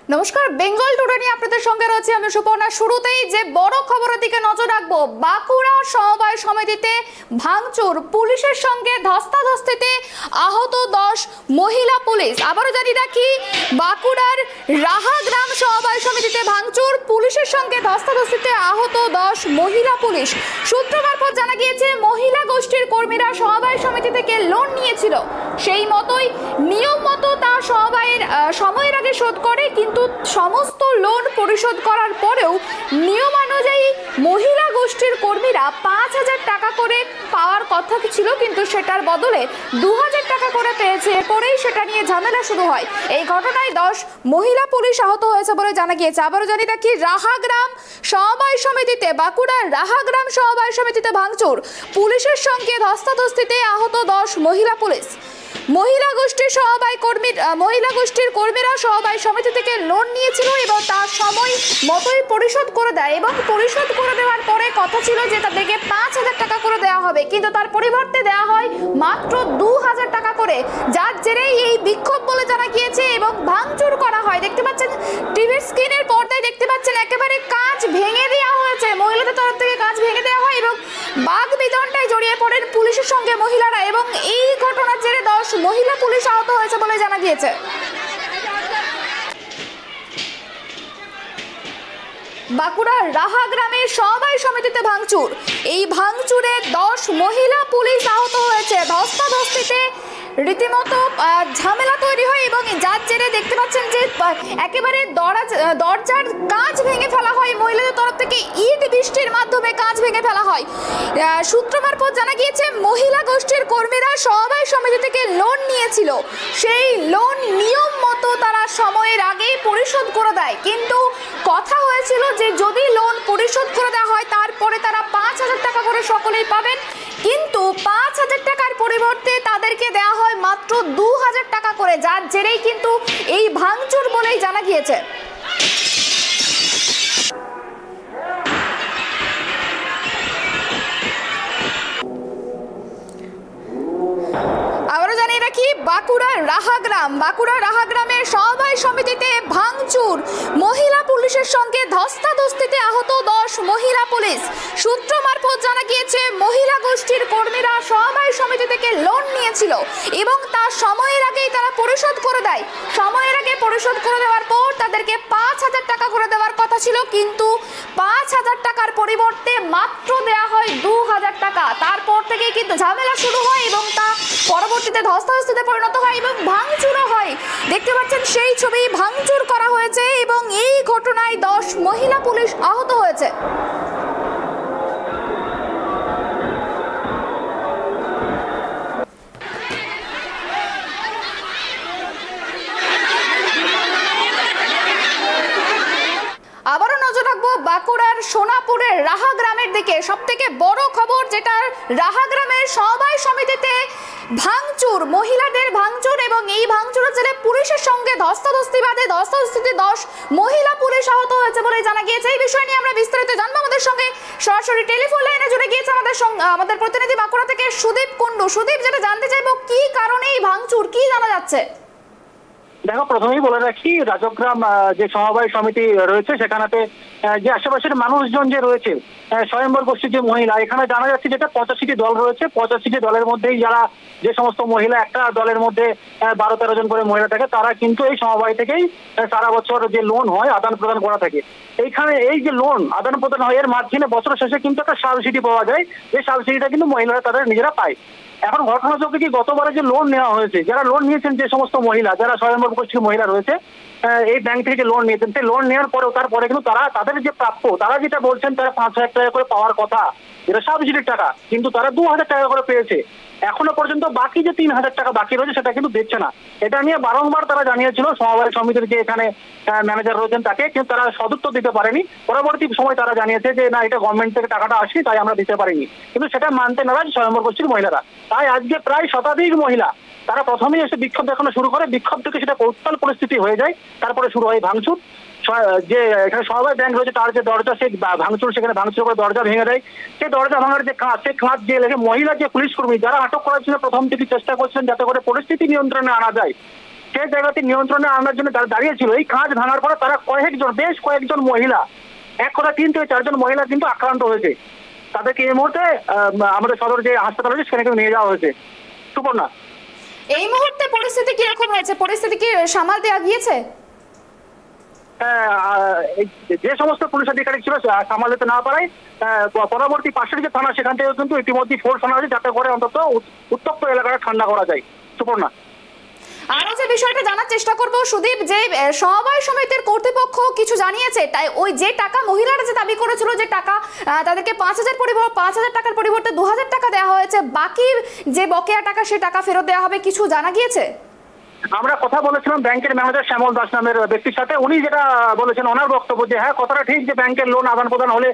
নমস্কার, বেঙ্গল টুডে নিয়ে আপনাদের সঙ্গে রয়েছে আমি সুপর্ণা। শুরুতেই যে বড় খবরের দিকে নজর রাখবো, বাঁকুড়া সমবায় সমিতিতে ভাঙচুর, পুলিশের সঙ্গে ধস্তাধস্তিতে আহত 10 মহিলা পুলিশ। আবারও জানি রাখি, বাঁকুড়ার রাহাগ্রাম সমবায় সমিতিতে ভাঙচুর, পুলিশের সঙ্গে ধস্তাধস্তিতে আহত 10 মহিলা পুলিশ। সূত্র মারফত জানা গিয়েছে, মহিলা গোষ্ঠীর কর্মীরা সমবায় সমিতি থেকে লোন নিয়েছিল, সেই মতোই নিয়ম মতো তা সমবায়ের সময়ের আগে শোধ করে, কিন্তু সমস্ত লোন পরিশোধ করার পরেও নিয়মানুযায়ী মহিলা গোষ্ঠীর কর্মীরা 5,000 টাকা করে পাওয়ার কথা ছিল, কিন্তু সেটার বদলে 2,000 টাকা করে পেয়েছে। এরপরেই সেটা নিয়ে ঝামেলা শুরু হয়। এই ঘটনায় 10 মহিলা পুলিশ আহত হয়েছে বলে জানা গিয়েছে। আবারও জানি রাখি, রাহাগ্রাম সমবায় সমিতিতে, বাঁকুড়ার রাহাগ্রাম সমবায় সমিতিতে ভাঙচুর, পুলিশের সঙ্গে ধস্তাধস্তিতে আহত 10 মহিলা পুলিশ। মহিলা গোষ্ঠীর কর্মীরা সমবায় সমিতি থেকে লোন নিয়েছিল এবং তার সময় মতোই পরিশোধ করে দেয়, এবং পরিশোধ করে দেওয়ার পরে কথা ছিল যে তাদেরকে 5,000 টাকা করে দেওয়া হবে, কিন্তু তার পরিবর্তে দেওয়া হয় মাত্র 2,000 টাকা করে, যার জেরেই এই বিক্ষোভ বলে জানা গিয়েছে এবং ভাঙচুর করা হয়। দেখতে পাচ্ছেন টিভির স্ক্রিনের পর্দায়, দেখতে পাচ্ছেন একেবারে কাঁচ ভেঙে দেওয়া হয়েছে, মহিলাদের তরফ থেকে কাঁচ ভেঙে দেওয়া হয় এবং বাঘ বিতণ্ডায় জড়িয়ে পড়েন পুলিশের সঙ্গে মহিলারা, এবং এই ঘটনার জেরে 10 মহিলা পুলিশ আহত হয়েছে বলে জানা গিয়েছে। বাঁকুড়ার রাহাগ্রামের সমবায় সমিতিতে ভাঙচুর, এই ভাঙচুরে 10 মহিলা পুলিশ আহত হয়েছে। ধস্তাধস্তিতে রীতিমতো ঝামেলা তৈরি হয় এবং যার জেরে দেখতে পাচ্ছেন যে একেবারে দরজার কাঁচ ভেঙে ফেলা হয়, মহিলাদের তরফ থেকে ইট বৃষ্টির মাধ্যমে কাঁচ ভেঙে ফেলা হয়। সূত্র মারফত জানা গিয়েছে, মহিলা গোষ্ঠীর কর্মীরা সমবায় সমিতি থেকে লোন নিয়েছিল, সেই লোন নিয়ম মতো তারা সময়ের আগেই পরিশোধ করে দেয়, কিন্তু কথা হয়েছিল যে যদি লোন পরিশোধ করে দেওয়া হয় তারপরে তারা 5,000 টাকা করে সকলেই পাবেন, কিন্তু 5,000 টাকার পরিবর্তে তাদেরকে দেওয়া হয় মাত্র 2,000 টাকা করে, যার জেরেই কিন্তু এই ভাঙচুর বলেই জানা গিয়েছে। আবারও জানিয়ে রাখি, বাঁকুড়া রাহাগ্রামের সমবায় সমিতিতে ভাঙচুর, মহিলা পুলিশের সঙ্গে ধস্তাধস্তিতে আহত 10 মহিলা পুলিশ। সূত্র মারফত জানা গিয়েছে, মহিলা গোষ্ঠীর কর্মীরা সমবায় সমিতি থেকে লোন নিয়েছিল এবং তার সময়ের আগেই তারা পরিশোধ করে দেয়। সময়ের আগে পরিশোধ করে দেওয়ার পর তাদেরকে 5,000 টাকা করে দেওয়ার কথা ছিল, কিন্তু 5,000 টাকার পরিবর্তে মাত্র দেওয়া হয় 2,000 টাকা। তারপর থেকেই কিন্তু ঝামেলা শুরু হয় এবং তা পরবর্তীতে ধস্তাধস্তিতে পরিণত হয় এবং ভাঙচুরও হয়। দেখতে পাচ্ছেন সেই ছবি, ভাঙচুর করা হয়েছে এবং এই ঘটনায় 10 মহিলা পুলিশ আহত হয়েছে। আবারও নজর রাখবো বাঁকুড়ার সোনাপুরের রাহাগ্রামের দিকে। সব থেকে বড় খবর, যেটা রাহাগ্রামের সমবায় সমিতিতে ভাঙচুর, মহিলাদের ভাঙচুর, এবং এই ভাঙচুরের জেরে পুলিশের সঙ্গে ধস্তাধস্তিতে 10 মহিলা পুলিশ আহত হয়েছে বলে জানা গিয়েছে। এই বিষয় নিয়ে আমরা বিস্তারিত জানবো। আমাদের সঙ্গে সরাসরি টেলিফোন লাইনে জুড়ে গিয়েছে আমাদের প্রতিনিধি বাঁকুড়া থেকে সুদীপ কুণ্ডু। সুদীপ, যেটা জানতে চাইবো, কি কারণে এই ভাঙচুর, কি জানা যাচ্ছে? দেখো, প্রথমেই বলে রাখি, রাজগ্রাম যে সমবায় সমিতি রয়েছে সেখানেতে যে আশেপাশের মানুষজন যে রয়েছে, স্বয়ম্বর গোষ্ঠীর যে মহিলা, এখানে জানা যাচ্ছে যেটা 85টি দল রয়েছে। 85টি দলের মধ্যেই যারা যে সমস্ত মহিলা, একটা দলের মধ্যে 12-13 জন করে মহিলা থাকে, তারা কিন্তু এই সমবায় থেকেই সারা বছর যে লোন হয় আদান প্রদান করা থাকে। এইখানে এই যে লোন আদান প্রদান হয়, এর মাঝখানে বছর শেষে কিন্তু একটা সাবসিডি পাওয়া যায়, যে সাবসিডিটা কিন্তু মহিলারা তাদের নিজেরা পায়। এখন ঘটনা চলছে কি, গতবারে যে লোন নেওয়া হয়েছে, যারা লোন নিয়েছেন, যে সমস্ত মহিলা, যারা স্বয়ম্বর গোষ্ঠীর মহিলা রয়েছে, এই ব্যাংক থেকে যে লোন নিয়েছেন, সেই লোন নেওয়ার পরেও তারপরে কিন্তু তাদের যে প্রাপ্য, তারা যেটা বলছেন তারা 5,000 টাকা করে পাওয়ার কথা, এটা সাবসিডির টাকা, কিন্তু তারা 2,000 টাকা করে পেয়েছে। এখনো পর্যন্ত বাকি যে 3,000 টাকা বাকি রয়েছে সেটা কিন্তু দিচ্ছে না। এটা নিয়ে বারংবার তারা জানিয়েছিল সমবায় সমিতির যে এখানে ম্যানেজার রয়েছেন তাকে, কিন্তু তারা সদুত্তর দিতে পারেনি। পরবর্তী সময় তারা জানিয়েছে যে না, এটা গভর্নমেন্ট থেকে টাকাটা আসেনি, তাই আমরা দিতে পারিনি, কিন্তু সেটা মানতে নারাজ স্বয়ম্বর গোষ্ঠীর মহিলারা। তাই আজকে প্রায় শতাধিক মহিলা তারা প্রথমেই এসে বিক্ষোভ দেখানো শুরু করে, বিক্ষোভ থেকে সেটা কৌশল পরিস্থিতি হয়ে যায়, তারপরে শুরু হয় ভাঙচুর। যে এখানে সমবায় ব্যাংক রয়েছে তার যে দরজা, সেই ভাঙচুর, সেখানে ভাঙচুর করে দরজা ভেঙে দেয়। সেই দরজা ভাঙার যে কাঁচ, সেই কাঁচ দিয়ে লেগে মহিলা যে পুলিশ কর্মী যারা আটক করার জন্য প্রথম থেকে চেষ্টা করছেন যাতে করে পরিস্থিতি নিয়ন্ত্রণে আনা যায়, সেই জায়গাটি নিয়ন্ত্রণে আনার জন্য তারা দাঁড়িয়েছিল। এই কাঁচ ভাঙার পরে তারা বেশ কয়েকজন মহিলা, এক কথা 3 থেকে 4 জন মহিলা কিন্তু আক্রান্ত হয়েছে। তাদেরকে এই মুহূর্তে আমাদের সদর যে হাসপাতাল আছে সেখানে নিয়ে যাওয়া হয়েছে। সুপর্ণা, এই মুহূর্তে পরিস্থিতি কিরকম হয়েছে? পরিস্থিতি কি সামাল দেওয়া গিয়েছে? যে সমস্ত পুলিশ আধিকারিক ছিল সামাল দিতে না পারায় পরবর্তী পাশের যে থানা সেখান থেকে কিন্তু ইতিমধ্যে ফোর্স আনা হয়েছে, যাতে করে অন্তত উত্তপ্ত এলাকাটা ঠান্ডা করা যায়। সুপর্ণা, আরো যে বিষয়টা জানার চেষ্টা করব সুদীপ, যে সমবায় সমিতির কর্তৃপক্ষ কিছু জানিয়েছে, তাই ওই যে টাকা মহিলারা যে দাবি করেছিল যে টাকা তাদেরকে 5,000 টাকার পরিবর্তে 2,000 টাকা দেওয়া হয়েছে, বাকি যে বকেয়া টাকা সে টাকা ফেরত দেওয়া হবে, কিছু জানা গিয়েছে? আমরা কথা বলেছিলাম ব্যাংকের ম্যানেজার শ্যামল দাস নামের ব্যক্তির সাথে। উনি যেটা বলেছেন, ওনার বক্তব্য যে হ্যাঁ, কথাটা ঠিক যে ব্যাংকের লোন আদান প্রদান হলে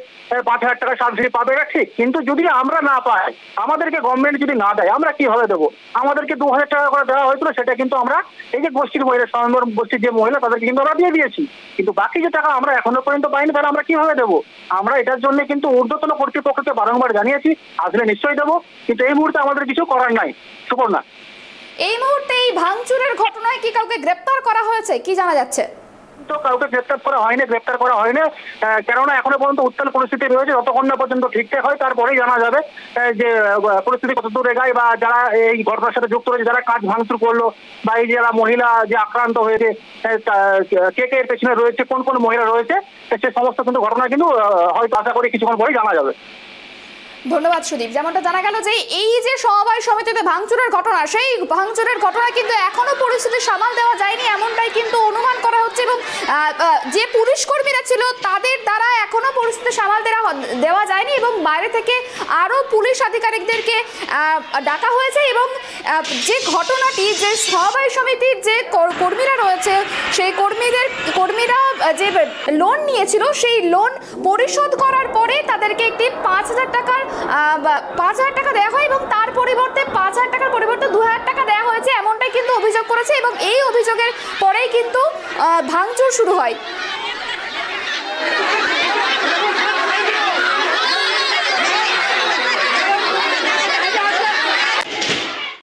5,000 টাকা সাবসিডি পাবে, এটা ঠিক। কিন্তু যদি আমরা না পাই, আমাদেরকে গভর্নমেন্ট যদি না দেয়, আমরা কিভাবে দেবো? আমাদেরকে 2,000 টাকা করে দেওয়া হয়েছিল, সেটা কিন্তু আমরা এই যে গোষ্ঠীর মহিলা, স্বয়ম্বর গোষ্ঠীর যে মহিলা, তাদেরকে কিন্তু আমরা দিয়ে দিয়েছি। কিন্তু বাকি যে টাকা আমরা এখনো পর্যন্ত পাইনি, তাহলে আমরা কিভাবে দেবো? আমরা এটার জন্য কিন্তু ঊর্ধ্বতন কর্তৃপক্ষকে বারংবার জানিয়েছি, আসলে নিশ্চয়ই দেবো, কিন্তু এই মুহূর্তে আমাদের কিছু করার নাই। সুপর্ণা, এই মুহূর্তে এই ভাঙচুরের ঘটনায় কি কাউকে গ্রেপ্তার করা হয়েছে, কি জানা যাচ্ছে? তো কাউকে গ্রেপ্তার করা হয়নি, কেননা এখনো পর্যন্ত উত্তাল পরিস্থিতি রয়েছে। যতক্ষণ না পর্যন্ত ঠিকঠাক হয়, তারপরেই জানা যাবে যে পরিস্থিতি কত দূর এগায়, বা যারা এই ঘটনার সাথে যুক্ত রয়েছে, যারা কাজ ভাঙচুর করলো, বা এই যারা মহিলা যে আক্রান্ত হয়েছে, কে এর পেছনে রয়েছে, কোন কোন মহিলা রয়েছে, সে সমস্ত কিন্তু ঘটনা কিন্তু হয়তো আশা করি কিছুক্ষণ পরেই জানা যাবে। ধন্যবাদ সুদীপ। যেমনটা জানা গেল যে এই যে সমবায় সমিতিতে ভাঙচুরের ঘটনা, সেই ভাঙচুরের ঘটনা কিন্তু এখনো পরিস্থিতি সামাল দেওয়া যায়নি, এমনটাই কিন্তু অনুমান করা হচ্ছে, এবং যে পুলিশ কর্মীরা ছিল তাদের দ্বারা এখনো পরিস্থিতি সামাল দেওয়া যায়নি, এবং বাইরে থেকে আরো পুলিশ আধিকারিকদেরকে ডাকা হয়েছে। এবং যে ঘটনাটি, যে সমবায় সমিতির যে কর্মীরা রয়েছে, সেই কর্মীরা যে লোন নিয়েছিল, সেই লোন পরিশোধ করার পরে তাদেরকে একটি 5,000 টাকা দেওয়া হয়, এবং তার পরিবর্তে 5,000 টাকার পরিবর্তে 2,000 টাকা দেওয়া হয়েছে, এমনটাই কিন্তু অভিযোগ করেছে। এবং এই অভিযোগের পরেই কিন্তু ভাঙচুর শুরু হয়।